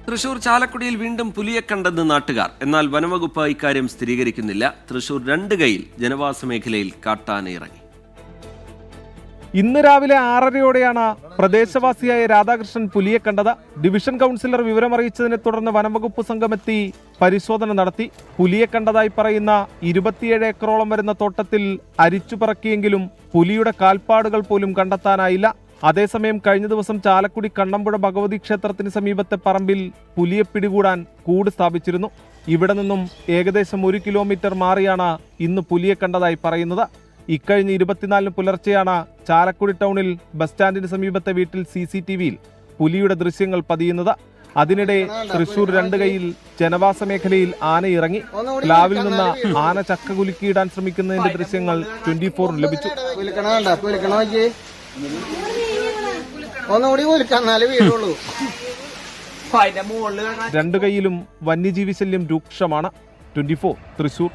തൃശൂർ ചാലക്കുടിയിൽ വീണ്ടും പുലിയെ കണ്ടെന്ന് നാട്ടുകാർ. എന്നാൽ വനംവകുപ്പ് ഇക്കാര്യം സ്ഥിരീകരിക്കുന്നില്ല. തൃശൂർ രണ്ടുകൈയിൽ ജനവാസ മേഖലയിൽ കാട്ടാന ഇറങ്ങി. ഇന്ന് രാവിലെ 6:30യോടെയാണ് പ്രദേശവാസിയായ രാധാകൃഷ്ണൻ പുലിയെ കണ്ടത്. ഡിവിഷൻ കൗൺസിലർ വിവരമറിയിച്ചതിനെ തുടർന്ന് വനംവകുപ്പ് സംഘമെത്തി പരിശോധന നടത്തി. പുലിയെ കണ്ടതായി പറയുന്ന 27 ഏക്കറോളം വരുന്ന തോട്ടത്തിൽ അരിച്ചുപറക്കിയെങ്കിലും പുലിയുടെ കാൽപ്പാടുകൾ പോലും കണ്ടെത്താനായില്ല. അതേസമയം കഴിഞ്ഞ ദിവസം ചാലക്കുടി കണ്ണമ്പുഴ ഭഗവതി ക്ഷേത്രത്തിന് സമീപത്തെ പറമ്പിൽ പുലിയെ പിടികൂടാൻ കൂട് സ്ഥാപിച്ചിരുന്നു. ഇവിടെ നിന്നും ഏകദേശം 1 കിലോമീറ്റർ മാറിയാണ് ഇന്ന് പുലിയെ കണ്ടതായി പറയുന്നത്. ഇക്കഴിഞ്ഞ 24 പുലർച്ചെയാണ് ചാലക്കുടി ടൗണിൽ ബസ് സ്റ്റാൻഡിന് സമീപത്തെ വീട്ടിൽ CCTVയിൽ പുലിയുടെ ദൃശ്യങ്ങൾ പതിയുന്നത്. അതിനിടെ തൃശൂർ രണ്ടുകൈയിൽ ജനവാസ മേഖലയിൽ ആന ഇറങ്ങി. പ്ലാവിൽ നിന്ന് ആന ചക്ക കുലുക്കിയിടാൻ ശ്രമിക്കുന്നതിന്റെ ദൃശ്യങ്ങൾ 24 ലഭിച്ചു. രണ്ടുകൈയിലും വന്യജീവി ശല്യം രൂക്ഷമാണ്. 24 തൃശൂർ.